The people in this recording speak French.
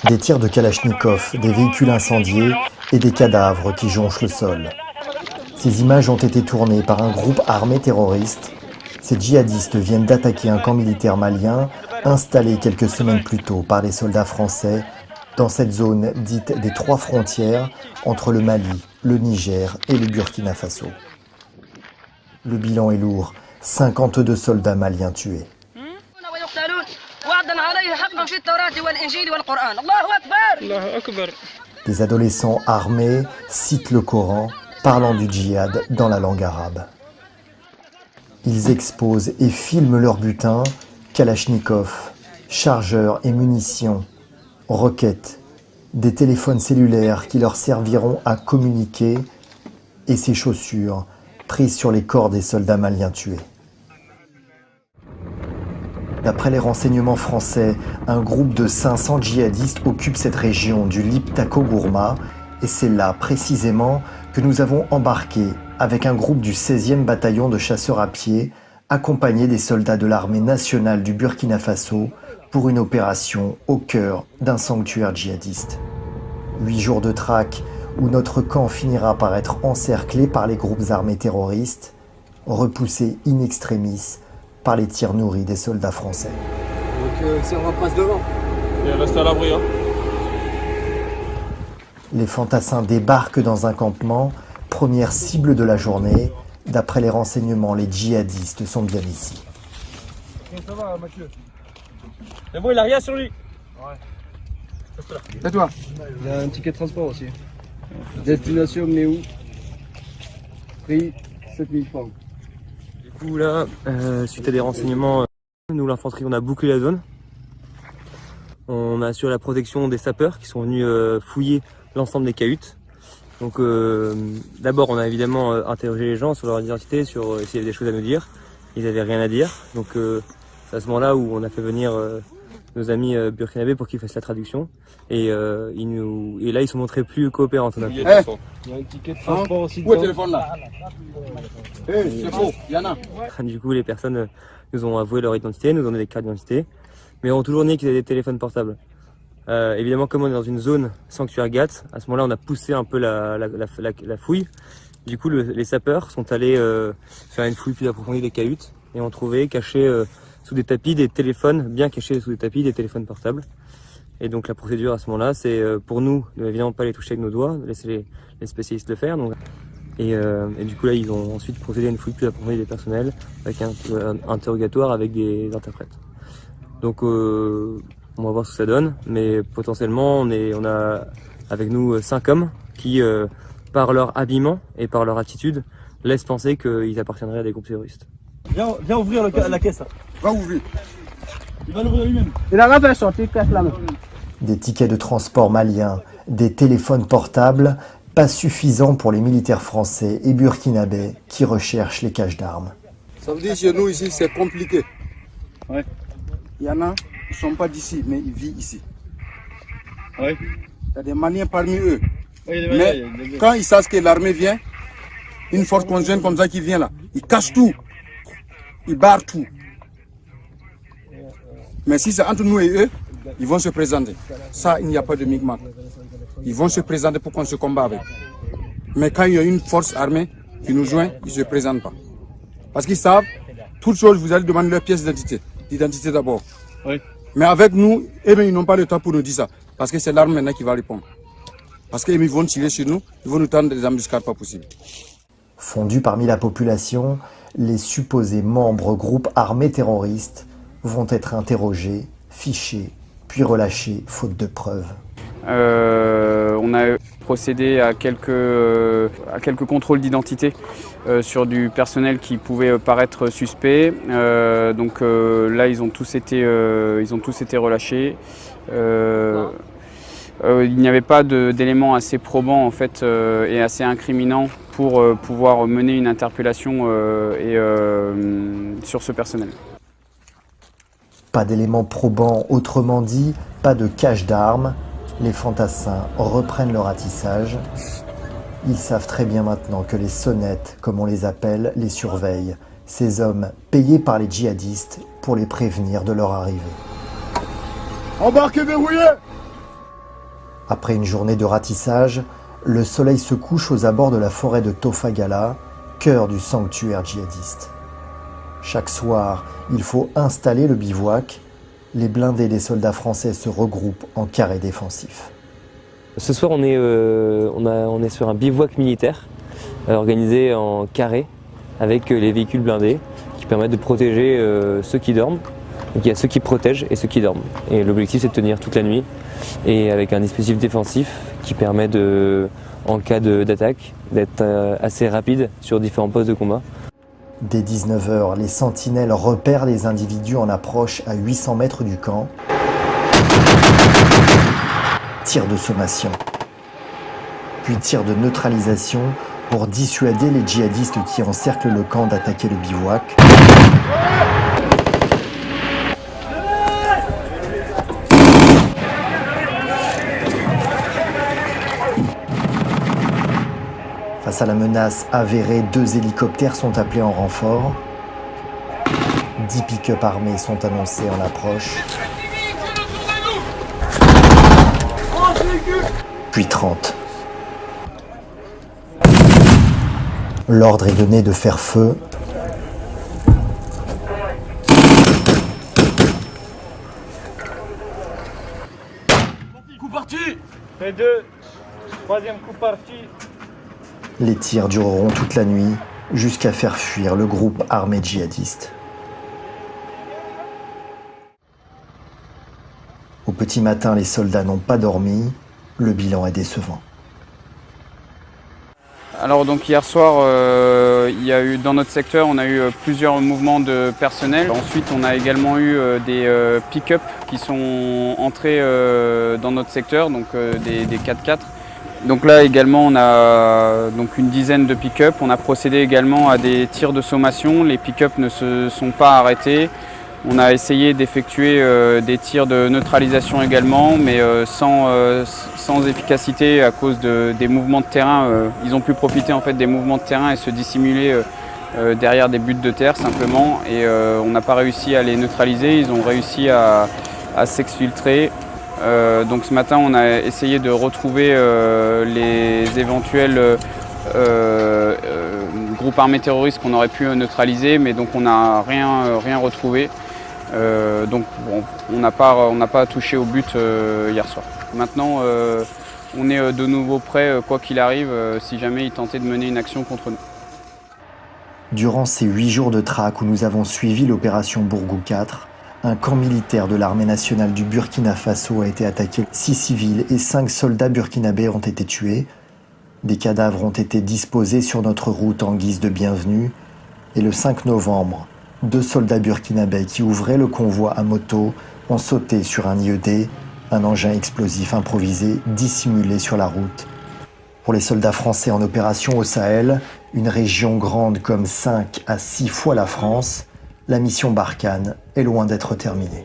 Des tirs de Kalachnikov, des véhicules incendiés et des cadavres qui jonchent le sol. Ces images ont été tournées par un groupe armé terroriste. Ces djihadistes viennent d'attaquer un camp militaire malien installé quelques semaines plus tôt par les soldats français dans cette zone dite des 3 frontières entre le Mali, le Niger et le Burkina Faso. Le bilan est lourd, 52 soldats maliens tués. Des adolescents armés citent le Coran, parlant du djihad dans la langue arabe. Ils exposent et filment leur butin, Kalachnikov, chargeurs et munitions, roquettes, des téléphones cellulaires qui leur serviront à communiquer et ces chaussures prises sur les corps des soldats maliens tués. D'après les renseignements français, un groupe de 500 djihadistes occupe cette région du Liptako-Gourma et c'est là précisément que nous avons embarqué avec un groupe du 16e bataillon de chasseurs à pied accompagné des soldats de l'armée nationale du Burkina Faso pour une opération au cœur d'un sanctuaire djihadiste. 8 jours de traque où notre camp finira par être encerclé par les groupes armés terroristes, repoussés in extremis par les tirs nourris des soldats français. Donc ça passe devant. Et reste à l'abri. Les fantassins débarquent dans un campement, première cible de la journée. D'après les renseignements, les djihadistes sont bien ici. Ça va, Mathieu. Mais bon, il a rien sur lui. Ouais. Et toi? Il y a un ticket de transport aussi. Destination Méou. Prix 7000 francs. Du coup là, suite à des renseignements, nous l'infanterie on a bouclé la zone. On a assuré la protection des sapeurs qui sont venus fouiller l'ensemble des cahutes. Donc d'abord on a évidemment interrogé les gens sur leur identité, sur s'il y avait des choses à nous dire. Ils n'avaient rien à dire. Donc c'est à ce moment-là où on a fait venir nos amis burkinabés pour qu'ils fassent la traduction. Et là ils se montraient plus coopérants. Il y a un ticket de transport aussi. Où est le téléphone là? C'est faux, il y en a. Du coup les personnes nous ont avoué leur identité, nous ont donné des cartes d'identité, mais ont toujours nié qu'ils avaient des téléphones portables. Évidemment, comme on est dans une zone sanctuaire GATT, à ce moment-là, on a poussé un peu la fouille. Du coup, les sapeurs sont allés faire une fouille plus approfondie des cahutes et ont trouvé cachés sous des tapis des téléphones, bien cachés sous des tapis, des téléphones portables. Et donc la procédure à ce moment-là, c'est pour nous de évidemment pas les toucher avec nos doigts, de laisser les spécialistes le faire. Donc, et du coup là, ils ont ensuite procédé à une fouille plus approfondie des personnels avec un interrogatoire avec des interprètes. Donc on va voir ce que ça donne, mais potentiellement on a avec nous 5 hommes qui, par leur habillement et par leur attitude, laissent penser qu'ils appartiendraient à des groupes terroristes. Viens ouvrir la caisse. Là. Va ouvrir. Il va l'ouvrir lui-même. Il a fait sortir caisse là. Des tickets de transport maliens, des téléphones portables, pas suffisants pour les militaires français et burkinabés qui recherchent les caches d'armes. Ça veut dire que chez nous ici c'est compliqué. Ouais. Il y en a qui ne sont pas d'ici, mais ils vivent ici. Ouais. Il y a des Maliens parmi eux. Ouais, mais quand ils savent que l'armée vient, une force conjointe comme ça qui vient là, ils cachent tout. Ils barrent tout. Mais si c'est entre nous et eux, ils vont se présenter. Ça, il n'y a pas de micmac. Ils vont se présenter pour qu'on se combat avec. Mais quand il y a une force armée qui nous joint, ils ne se présentent pas. Parce qu'ils savent, toute chose, vous allez demander leur pièce d'identité. L'identité d'abord. Oui. Mais avec nous, ils n'ont pas le temps pour nous dire ça. Parce que c'est l'arme maintenant qui va répondre. Parce qu'ils vont tirer sur nous, ils vont nous tendre des embuscades pas possibles. Fondus parmi la population, les supposés membres groupes armés terroristes vont être interrogés, fichés, puis relâchés faute de preuves. On a procédé à quelques contrôles d'identité sur du personnel qui pouvait paraître suspect. Donc là, ils ont tous été relâchés. Il n'y avait pas d'éléments assez probants en fait, et assez incriminants pour pouvoir mener une interpellation sur ce personnel. Pas d'éléments probants, autrement dit, pas de cache d'armes. Les fantassins reprennent leur ratissage. Ils savent très bien maintenant que les sonnettes, comme on les appelle, les surveillent. Ces hommes payés par les djihadistes pour les prévenir de leur arrivée. Embarquez verrouillé. Après une journée de ratissage, le soleil se couche aux abords de la forêt de Tofagala, cœur du sanctuaire djihadiste. Chaque soir, il faut installer le bivouac. Les blindés des soldats français se regroupent en carré défensif. Ce soir, on est sur un bivouac militaire organisé en carré avec les véhicules blindés qui permettent de protéger ceux qui dorment. Donc il y a ceux qui protègent et ceux qui dorment. Et l'objectif, c'est de tenir toute la nuit et avec un dispositif défensif qui permet en cas d'attaque, d'être assez rapide sur différents postes de combat. Dès 19h, les sentinelles repèrent les individus en approche à 800 mètres du camp. Tir de sommation, puis tir de neutralisation pour dissuader les djihadistes qui encerclent le camp d'attaquer le bivouac. Face à la menace avérée, 2 hélicoptères sont appelés en renfort. 10 pick-up armés sont annoncés en approche. Puis 30. L'ordre est donné de faire feu. Coup parti. Fait 2. Troisième coup parti. Les tirs dureront toute la nuit jusqu'à faire fuir le groupe armé djihadiste. Au petit matin, les soldats n'ont pas dormi. Le bilan est décevant. Alors donc hier soir, il y a eu dans notre secteur, on a eu plusieurs mouvements de personnel. Ensuite, on a également eu des pick-up qui sont entrés dans notre secteur, donc des 4x4. Donc là également, on a donc une dizaine de pick-up. On a procédé également à des tirs de sommation. Les pick-up ne se sont pas arrêtés. On a essayé d'effectuer des tirs de neutralisation également, mais sans efficacité à cause des mouvements de terrain. Ils ont pu profiter en fait des mouvements de terrain et se dissimuler derrière des buttes de terre simplement. Et on n'a pas réussi à les neutraliser. Ils ont réussi à s'exfiltrer. Donc ce matin, on a essayé de retrouver les éventuels groupes armés terroristes qu'on aurait pu neutraliser, mais donc on n'a rien retrouvé. Donc bon, on n'a pas touché au but hier soir. Maintenant, on est de nouveau prêt, quoi qu'il arrive, si jamais ils tentaient de mener une action contre nous. Durant ces 8 jours de traque où nous avons suivi l'opération Bourgou 4, un camp militaire de l'armée nationale du Burkina Faso a été attaqué. 6 civils et 5 soldats burkinabés ont été tués. Des cadavres ont été disposés sur notre route en guise de bienvenue. Et le 5 novembre, 2 soldats burkinabés qui ouvraient le convoi à moto ont sauté sur un IED, un engin explosif improvisé dissimulé sur la route. Pour les soldats français en opération au Sahel, une région grande comme 5 à 6 fois la France, la mission Barkhane est loin d'être terminée.